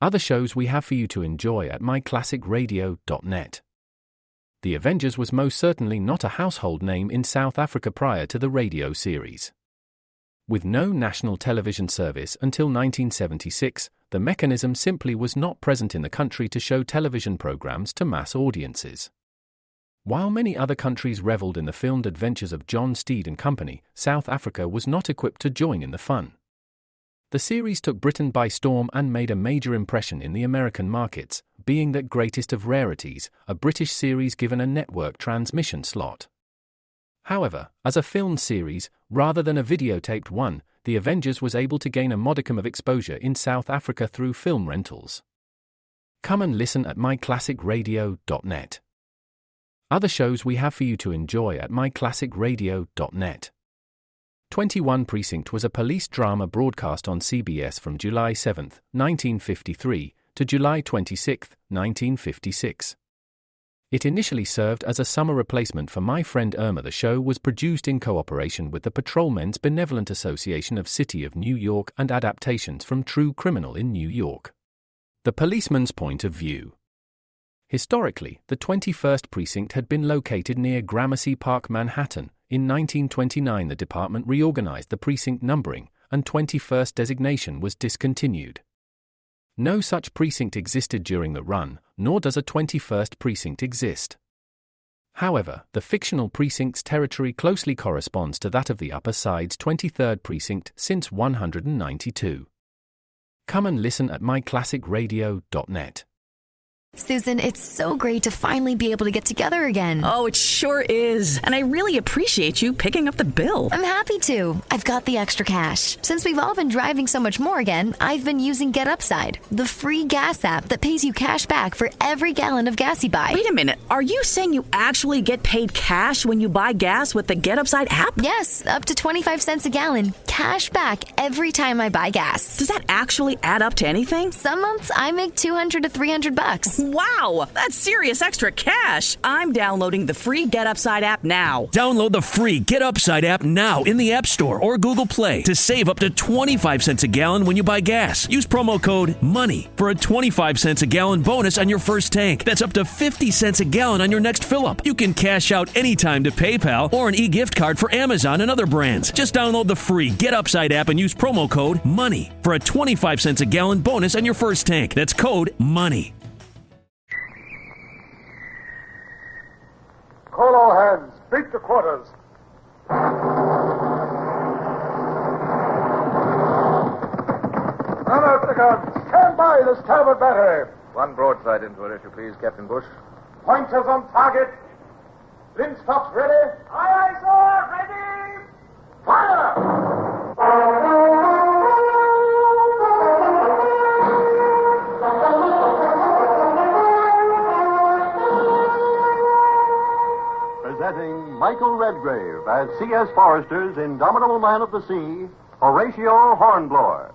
Other shows we have for you to enjoy at myclassicradio.net. The Avengers was most certainly not a household name in South Africa prior to the radio series. With no national television service until 1976, the mechanism simply was not present in the country to show television programs to mass audiences. While many other countries reveled in the filmed adventures of John Steed and company, South Africa was not equipped to join in the fun. The series took Britain by storm and made a major impression in the American markets, being that greatest of rarities, a British series given a network transmission slot. However, as a filmed series, rather than a videotaped one, The Avengers was able to gain a modicum of exposure in South Africa through film rentals. Come and listen at myclassicradio.net. Other shows we have for you to enjoy at myclassicradio.net. 21 Precinct was a police drama broadcast on CBS from July 7, 1953, to July 26, 1956. It initially served as a summer replacement for My Friend Irma. The show was produced in cooperation with the Patrolmen's Benevolent Association of City of New York and adaptations from True Criminal in New York. The Policeman's Point of View. Historically, the 21st Precinct had been located near Gramercy Park, Manhattan. In 1929, the department reorganized the precinct numbering, and 21st designation was discontinued. No such precinct existed during the run, nor does a 21st precinct exist. However, the fictional precinct's territory closely corresponds to that of the Upper Side's 23rd precinct since 192. Come and listen at myclassicradio.net. Susan, it's so great to finally be able to get together again. Oh, it sure is. And I really appreciate you picking up the bill. I'm happy to. I've got the extra cash. Since we've all been driving so much more again, I've been using Get Upside, the free gas app that pays you cash back for every gallon of gas you buy. Wait a minute. Are you saying you actually get paid cash when you buy gas with the Get Upside app? Yes, up to 25 cents a gallon. Cash back every time I buy gas. Does that actually add up to anything? Some months I make $200 to $300. Wow, that's serious extra cash. I'm downloading the free Get Upside app now. Download the free Get Upside app now in the App Store or Google Play to save up to 25 cents a gallon when you buy gas. Use promo code MONEY for a 25 cents a gallon bonus on your first tank. That's up to 50 cents a gallon on your next fill-up. You can cash out anytime to PayPal or an e-gift card for Amazon and other brands. Just download the free Get Upside app and use promo code MONEY for a 25 cents a gallon bonus on your first tank. That's code MONEY. Call all hands. Beat to quarters. Run out the guns. Stand by the starboard battery. One broadside into her, if you please, Captain Bush. Pointers on target. Linstops ready. Aye, aye, sir. Ready. Fire! Presenting Michael Redgrave as C.S. Forrester's Indomitable Man of the Sea, Horatio Hornblower.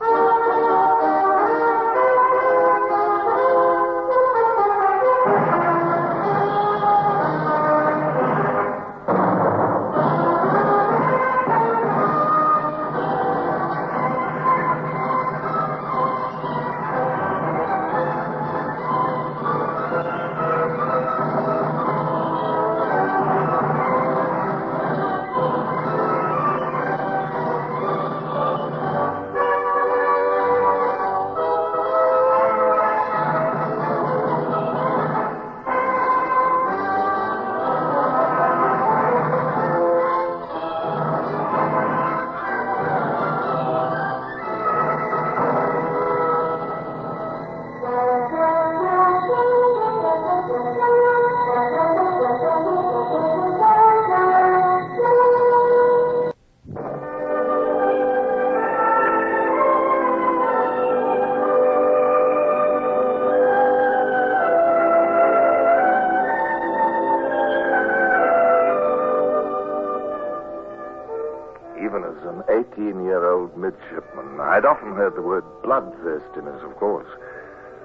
Even as an 18-year-old midshipman, I'd often heard the word bloodthirstiness, of course.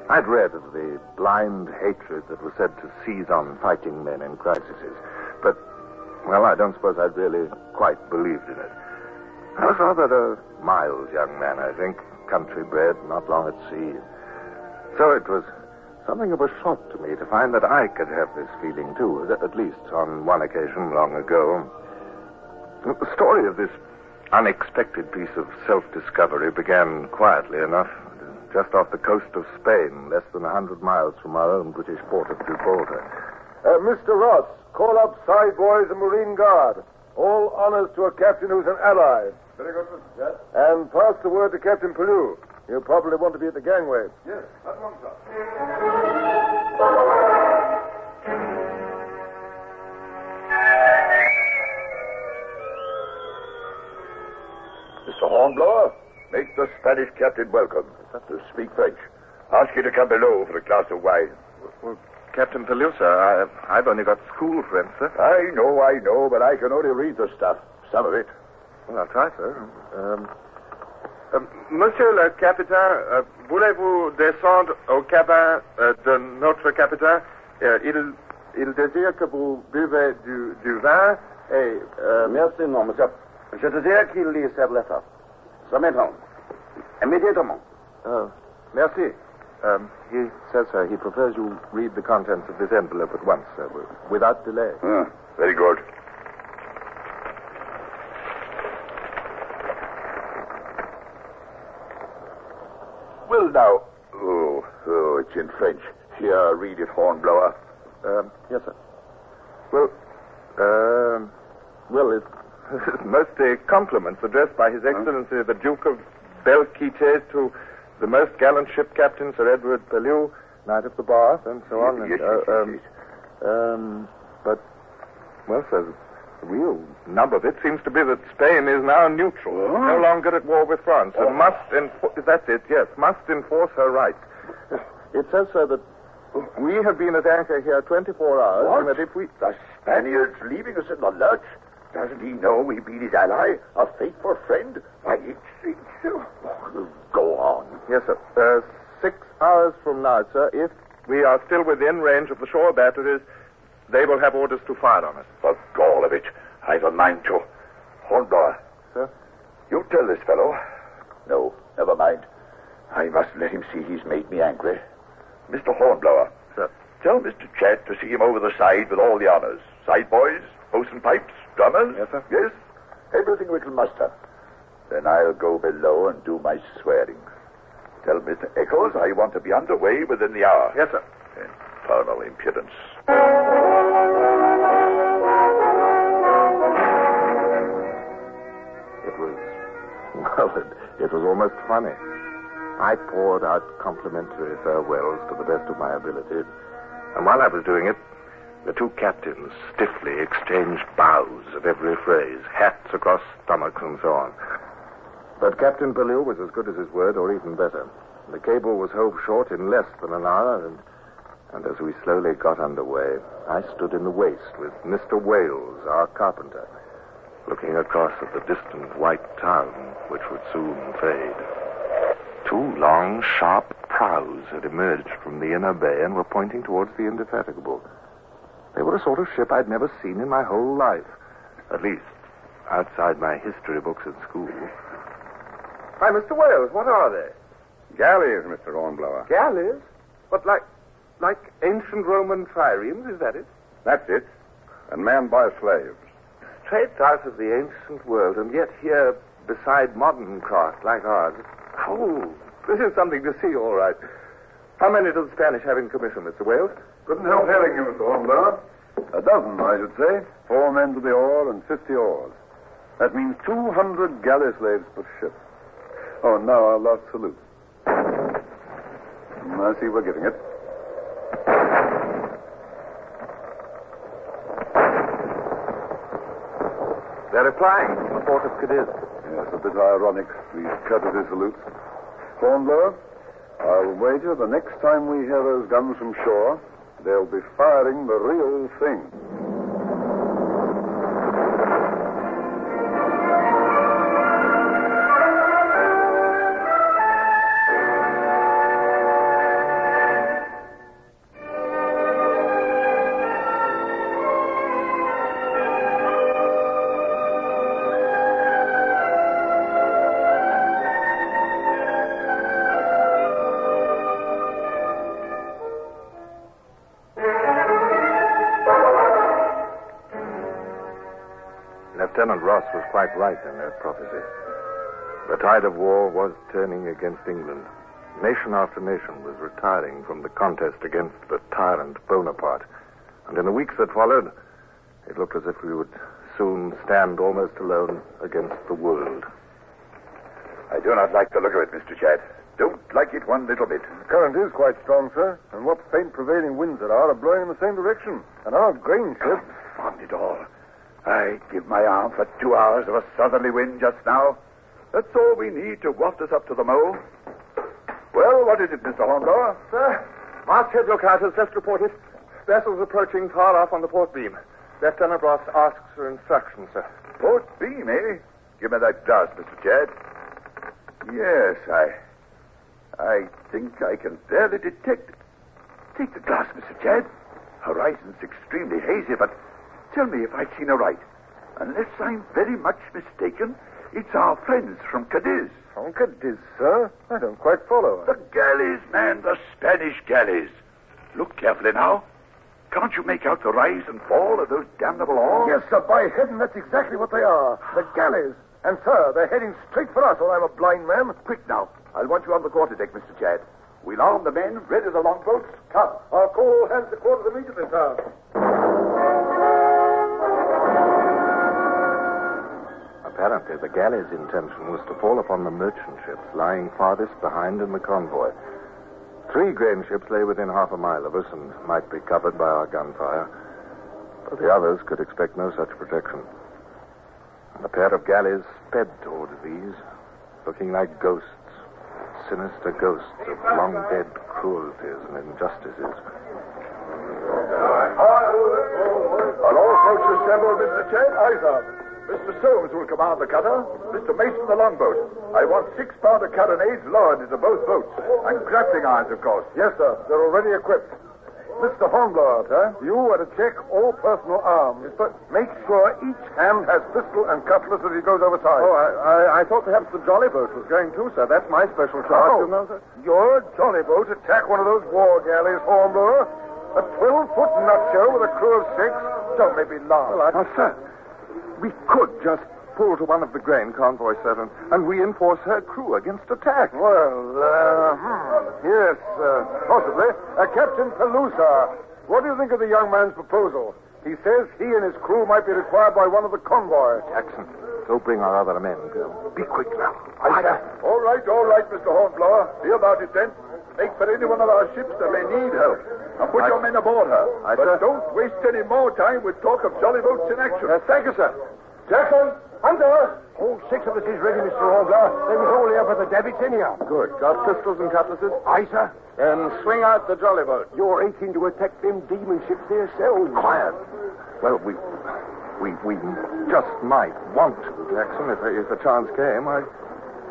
I'd read of the blind hatred that was said to seize on fighting men in crises. But, well, I don't suppose I'd really quite believed in it. I was rather a mild young man, I think, country-bred, not long at sea. So it was something of a shock to me to find that I could have this feeling, too, at least on one occasion long ago. The story of this unexpected piece of self-discovery began quietly enough, just off the coast of Spain, less than 100 miles from our own British port of Gibraltar. Mr. Ross, call up side boys and Marine Guard. All honors to a captain who's an ally. Very good, Mr. Jet. And pass the word to Captain Pellew. He'll probably want to be at the gangway. Yes, at once, sir. Mr. Hornblower, make the Spanish captain welcome. To speak French. Ask you to come below for a glass of wine. Well, Captain Pellew, sir, I've only got school friends, sir. I know, but I can only read the stuff. Some of it. Well, I'll try, sir. Monsieur le Capitaine, voulez-vous descendre au cabin de notre capitaine? Il désire que vous buvez du vin et... Merci, non, monsieur. Je désire qu'il lit cette lettre. Ce matin. Immédiatement. Merci. He says, sir, he prefers you read the contents of this envelope at once, sir, without delay. Very good. Well, now... Oh, it's in French. Here, read it, Hornblower. Yes, sir. Well, it's mostly compliments addressed by His Excellency the Duke of Belquite to the most gallant ship captain, Sir Edward Pellew, Knight of the Bath, and so on. Yes. But, well, sir, the real nub of it seems to be that Spain is now neutral, no longer at war with France, and must enforce her rights. It says, sir, that we have been at anchor here 24 hours, What? and that if we... The Spaniard's leaving us in the lurch? Doesn't he know we've been his ally, a faithful friend? Why, go on. Yes, sir. 6 hours from now, sir, if we are still within range of the shore batteries, they will have orders to fire on us. For gall of it, I've a mind to. Hornblower. Sir? You tell this fellow. No, never mind. I must let him see he's made me angry. Mr. Hornblower. Sir? Tell Mr. Chat to see him over the side with all the honors. Side boys, bosun pipes, drummers. Yes, sir. Yes? Everything we can muster. Then I'll go below and do my swearing. Tell Mr. Eccles I want to be underway within the hour. Yes, sir. Infernal impudence. It was almost funny. I poured out complimentary farewells to the best of my ability, and while I was doing it, the two captains stiffly exchanged bows of every phrase, hats across stomachs and so on. But Captain Pellew was as good as his word, or even better. The cable was hove short in less than an hour, and as we slowly got underway, I stood in the waist with Mr. Wales, our carpenter, looking across at the distant white town, which would soon fade. Two long, sharp prows had emerged from the inner bay and were pointing towards the Indefatigable. They were a sort of ship I'd never seen in my whole life, at least outside my history books at school. Why, Mr. Wales, what are they? Galleys, Mr. Hornblower. Galleys? But like ancient Roman triremes, is that it? That's it. And manned by slaves. Trades out of the ancient world, and yet here beside modern craft like ours. Oh, this is something to see, all right. How many do the Spanish have in commission, Mr. Wales? Couldn't help having you, Mr. Hornblower. A dozen, I should say. 4 men to the oar and 50 oars. That means 200 galley slaves per ship. Oh, and now our last salute. I see we're getting it. They're replying from the port of Cadiz. Yes, a bit ironic, these courtesy salutes. Hornblower, I'll wager the next time we hear those guns from shore, they'll be firing the real thing. Lieutenant Ross was quite right in their prophecy. The tide of war was turning against England. Nation after nation was retiring from the contest against the tyrant Bonaparte. And in the weeks that followed, it looked as if we would soon stand almost alone against the world. I do not like the look of it, Mr. Chad. Don't like it one little bit. The current is quite strong, sir, and what faint prevailing winds there are blowing in the same direction. And our grain ship... Confound it all. I'd give my arm for 2 hours of a southerly wind just now. That's all we need to waft us up to the Moe. Well, what is it, Mr. Hornblower? Sir, masthead lookout has just reported vessels approaching far off on the port beam. Lieutenant Ross asks for instructions, sir. Port beam, eh? Give me that glass, Mr. Chad. Yes, I think I can barely detect it. Take the glass, Mr. Chad. Horizon's extremely hazy, but tell me if I've seen aright. Unless I'm very much mistaken, it's our friends from Cadiz. From Cadiz, sir? I don't quite follow. The galleys, man, the Spanish galleys. Look carefully now. Can't you make out the rise and fall of those damnable oars? Yes, sir, by heaven, that's exactly what they are. The galleys. And, sir, they're heading straight for us, or I'm a blind man. Quick now. I'll want you on the quarterdeck, Mr. Chad. We'll arm the men, ready the longboats. Come. I'll call all hands to quarters immediately, sir. Apparently, the galley's intention was to fall upon the merchant ships lying farthest behind in the convoy. 3 grain ships lay within half a mile of us and might be covered by our gunfire, but the others could expect no such protection. And a pair of galleys sped towards these, looking like ghosts, sinister ghosts of long-dead cruelties and injustices. Are all boats assembled, Mr. Chad? Aye, sir. Mr. Soames will command the cutter, Mr. Mason the longboat. I want 6-pounder carronades lowered into both boats, and grappling irons, of course. Yes, sir. They're already equipped. Mr. Hornblower, sir, you are to check all personal arms, but make sure each hand has pistol and cutlass as he goes overside. Oh, I thought perhaps the jolly boat was going too, sir. That's my special charge, you know, sir. Your jolly boat attack one of those war galleys, Hornblower? A 12-foot nutshell with a crew of 6? Don't make me laugh. Well, sir, we could just pull to one of the grain convoy, sir, and reinforce her crew against attack. Yes, possibly. Captain Pelusa, what do you think of the young man's proposal? He says he and his crew might be required by one of the convoys. Jackson, go bring our other men. Be quick now. All right, Mr. Hornblower. See about it, then. Make for any one of our ships that may need help. And put your men aboard her. But don't waste any more time with talk of jolly boats in action. Thank you, sir. Jackson, under! All 6 of us is ready, Mr. Hornblower. They was all here for the davits anyhow. Good. Got pistols and cutlasses? Aye, sir. Then swing out the jolly boat. You're aching to attack them demon ships themselves. Quiet. Well, we just might want to, Jackson, if a chance came. Are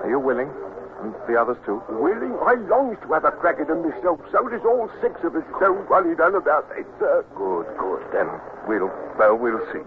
you willing? And the others, too? Willing? I longs to have a crack at them myself. So does all 6 of us. Don't worry done about that, sir. Good. Then we'll see.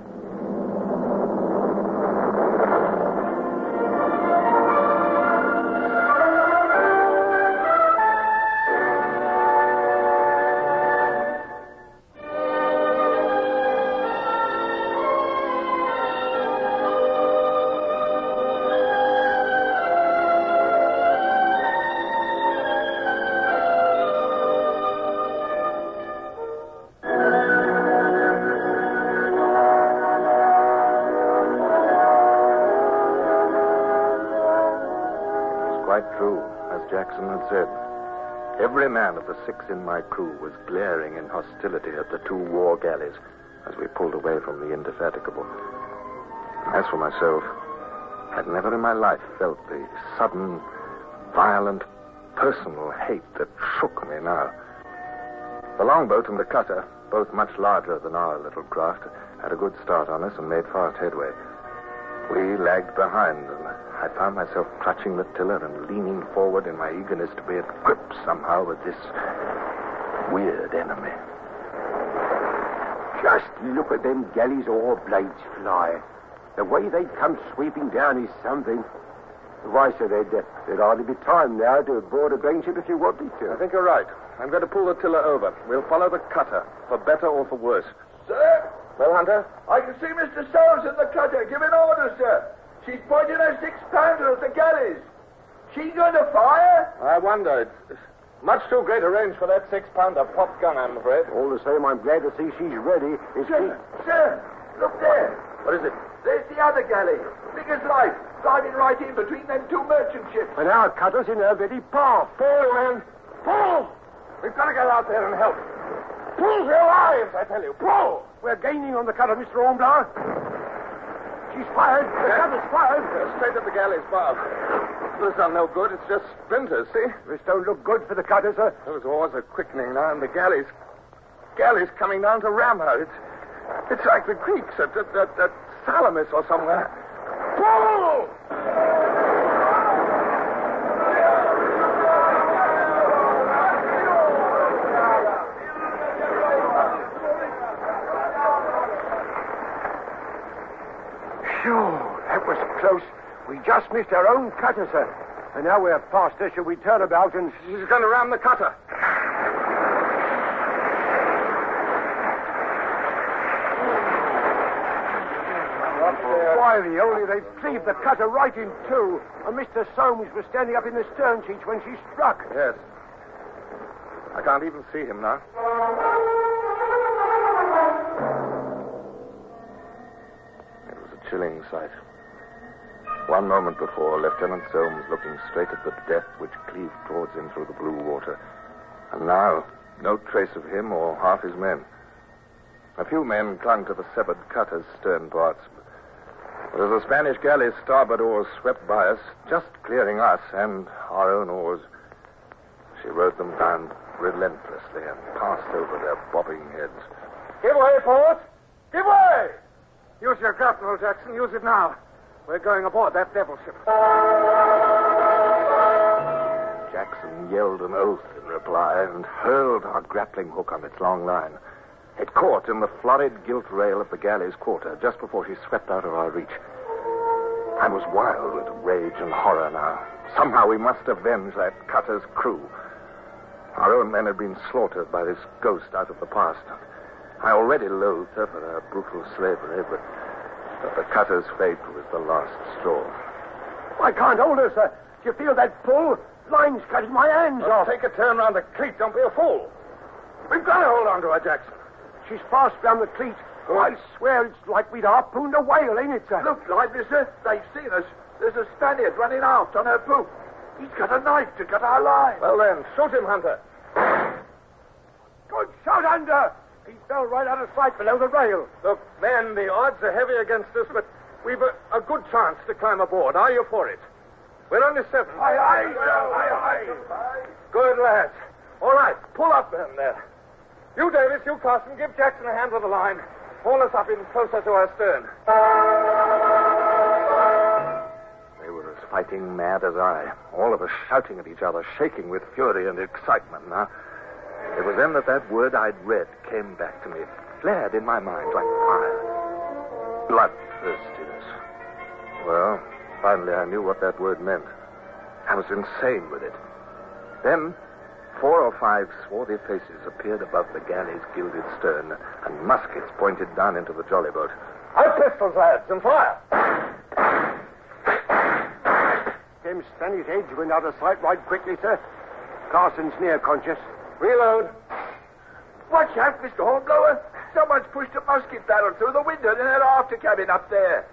Quite true, as Jackson had said. Every man of the 6 in my crew was glaring in hostility at the 2 war galleys as we pulled away from the Indefatigable. As for myself, I'd never in my life felt the sudden, violent, personal hate that shook me now. The longboat and the cutter, both much larger than our little craft, had a good start on us and made fast headway. We lagged behind, and I found myself clutching the tiller and leaning forward in my eagerness to be at grips somehow with this weird enemy. Just look at them galleys oar blades fly. The way they'd come sweeping down is something. Why, sir, there'd hardly be time now to board a grain ship if you wanted to. I think you're right. I'm going to pull the tiller over. We'll follow the cutter, for better or for worse. Sir, Well, Hunter? I can see Mr. Soames in the cutter giving orders, sir. She's pointing her 6-pounder at the galleys. She going to fire? I wonder. It's much too great a range for that 6-pounder pop gun, I'm afraid. All the same, I'm glad to see she's ready. Sir, look there. What is it? There's the other galley, big as life, driving right in between them two merchant ships. And our cutter's in her very path. Pull, man. Pull! We've got to get out there and help. Pull for your lives, I tell you. Pull! We're gaining on the cutter, Mr. Hornblower. She's fired. The cutter's fired. Straight at the galley's bow. This done no good. It's just splinters, see? This don't look good for the cutter, sir. Those oars are quickening now, and the galley's coming down to ram her. It's like the Greeks at Salamis or somewhere. Pull! Phew, that was close. We just missed our own cutter, sir. And now we're past her. Shall we turn about and... She's going to ram the cutter. Why, the only they've cleaved the cutter right in two. And Mr. Soames was standing up in the stern sheets when she struck. Yes. I can't even see him now. It was a chilling sight. One moment before, Lieutenant Soames looking straight at the death which cleaved towards him through the blue water. And now, no trace of him or half his men. A few men clung to the severed cutter's stern parts. But as the Spanish galley's starboard oars swept by us, just clearing us and our own oars, she rode them down relentlessly and passed over their bobbing heads. Give way, Port! Give way! Use your grapnel, Jackson. Use it now. We're going aboard that devil ship. Jackson yelled an oath in reply and hurled our grappling hook on its long line. It caught in the florid gilt rail of the galley's quarter just before she swept out of our reach. I was wild with rage and horror now. Somehow we must avenge that cutter's crew. Our own men had been slaughtered by this ghost out of the past. I already loathed her for her brutal slavery, but the cutter's fate was the last straw. I can't hold her, sir. Do you feel that pull? Line's cutting my hands off. Take a turn round the cleat. Don't be a fool. We've got to hold on to her, Jackson. She's fast round the cleat. Oh, I swear it's like we'd harpooned a whale, ain't it, sir? Look, lively, sir. They've seen us. There's a Spaniard running aft on her poop. He's got a knife to cut our line. Well, then, shoot him, Hunter. Good shot, Hunter. He fell right out of sight below the rail. Look, men, the odds are heavy against us, but we've a good chance to climb aboard. Are you for it? We're only 7. Aye, aye, sir. Aye, aye. Good, lads. All right, pull up then there. You, Davis, you, Carson, give Jackson a hand with the line. Haul us up in closer to our stern. They were as fighting mad as I, all of us shouting at each other, shaking with fury and excitement. Now, it was then that word I'd read came back to me, flared in my mind like fire. Bloodthirstiness. Well, finally I knew what that word meant. I was insane with it. Then 4 or 5 swarthy faces appeared above the galley's gilded stern, and muskets pointed down into the jolly boat. Our pistols, lads, and fire! Them Spanish heads went out of sight right quickly, sir. Carson's near conscious. Reload. Watch out, Mr. Hornblower. Someone's pushed a musket barrel through the window in that after cabin up there.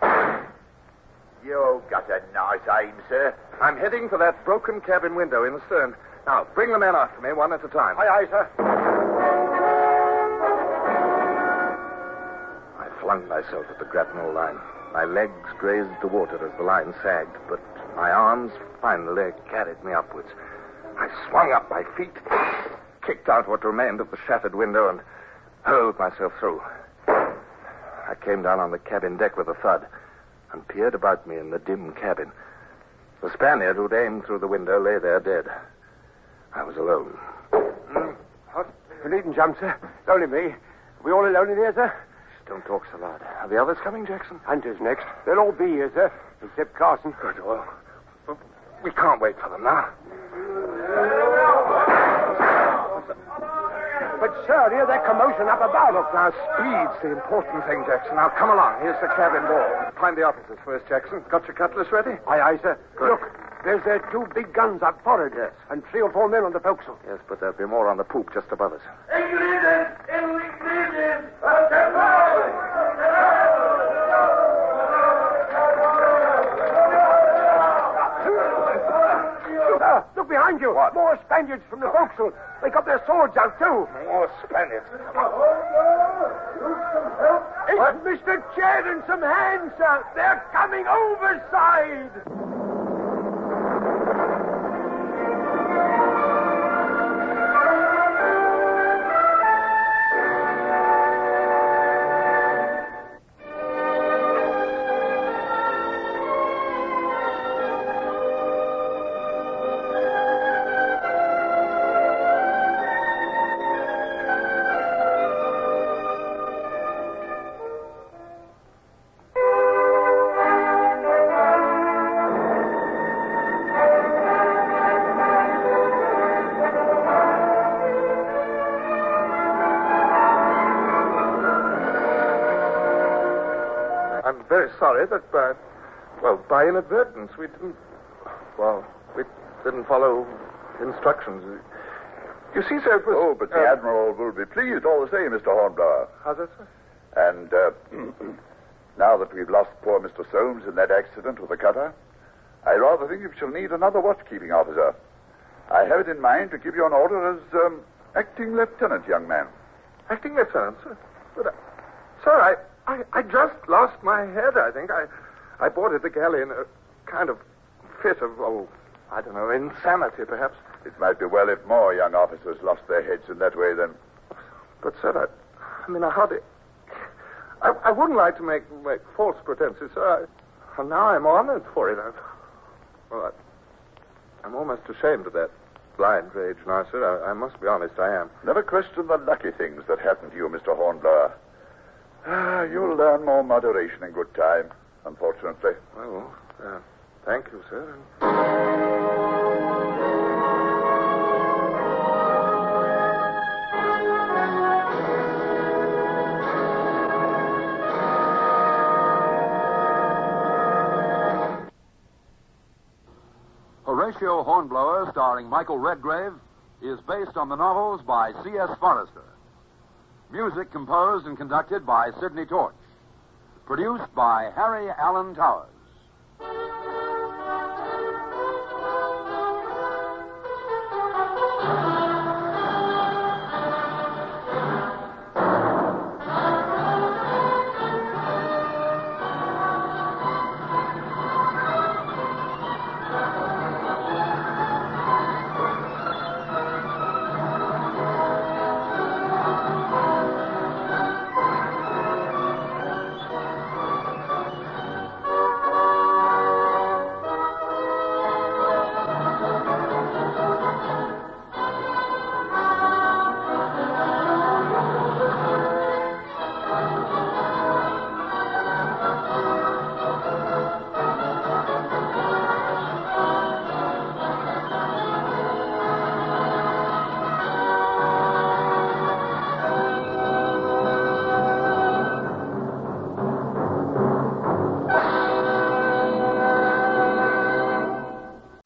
You got a nice aim, sir. I'm heading for that broken cabin window in the stern. Now, bring the men after me, one at a time. Aye, aye, sir. I flung myself at the grapnel line. My legs grazed the water as the line sagged, but my arms finally carried me upwards. I swung up my feet, kicked out what remained of the shattered window, and hurled myself through. I came down on the cabin deck with a thud and peered about me in the dim cabin. The Spaniard who'd aimed through the window lay there dead. I was alone. What? You needn't jump, sir. Only me. We all alone in here, sir? Don't talk so loud. Are the others coming, Jackson? Hunter's next. They'll all be here, sir, except Carson. Good. Well, we can't wait for them now. But, sir, hear that commotion up above. Look, now, speed's the important thing, Jackson. Now, come along. Here's the cabin door. Find the officers first, Jackson. Got your cutlass ready? Aye, sir. Good. Look, there's 2 big guns up forward. Yes. And 3 or 4 men on the forecastle. Yes, but there'll be more on the poop just above us. Look behind you. What? More Spaniards from the forecastle. They got their swords out, too. More Spaniards. It's Mr. Chad and some hands, sir. They're coming overside. I'm very sorry that by inadvertence, we didn't follow instructions. You see, sir, it was... Oh, but the Admiral will be pleased all the same, Mr. Hornblower. How's that, sir? And now that we've lost poor Mr. Soames in that accident with the cutter, I rather think we shall need another watchkeeping officer. I have it in mind to give you an order as acting lieutenant, young man. Acting lieutenant, sir? But, sir, I just lost my head, I think. I boarded the galley in a kind of fit of, I don't know, insanity, perhaps. It might be well if more young officers lost their heads in that way, then. But, sir, I wouldn't like to make false pretenses, sir. Now I'm honored for it. I'm almost ashamed of that blind rage now, sir. I must be honest, I am. Never question the lucky things that happen to you, Mr. Hornblower. You'll learn more moderation in good time, unfortunately. Well, thank you, sir. Horatio Hornblower, starring Michael Redgrave, is based on the novels by C.S. Forrester. Music composed and conducted by Sidney Torch. Produced by Harry Allen Towers.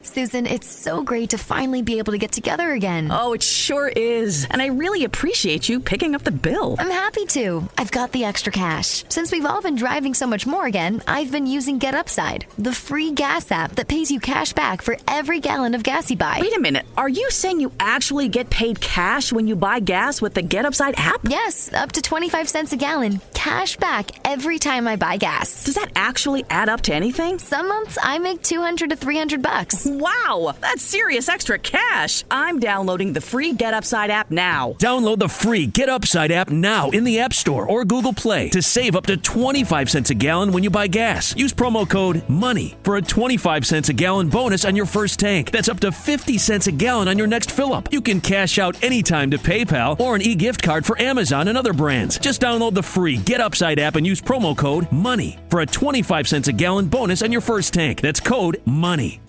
Susan, it's so great to finally be able to get together again. Oh, it sure is. And I really appreciate you picking up the bill. I'm happy to. I've got the extra cash. Since we've all been driving so much more again, I've been using Get Upside, the free gas app that pays you cash back for every gallon of gas you buy. Wait a minute. Are you saying you actually get paid cash when you buy gas with the Get Upside app? Yes, up to 25 cents a gallon. Cash back every time I buy gas. Does that actually add up to anything? Some months I make $200 to $300. Wow, that's serious extra cash. I'm downloading the free Get Upside app now. Download the free Get Upside app now in the App Store or Google Play to save up to 25 cents a gallon when you buy gas. Use promo code MONEY for a 25 cents a gallon bonus on your first tank. That's up to 50 cents a gallon on your next fill-up. You can cash out anytime to PayPal or an e-gift card for Amazon and other brands. Just download the free Get Upside app and use promo code MONEY for a 25 cents a gallon bonus on your first tank. That's code MONEY.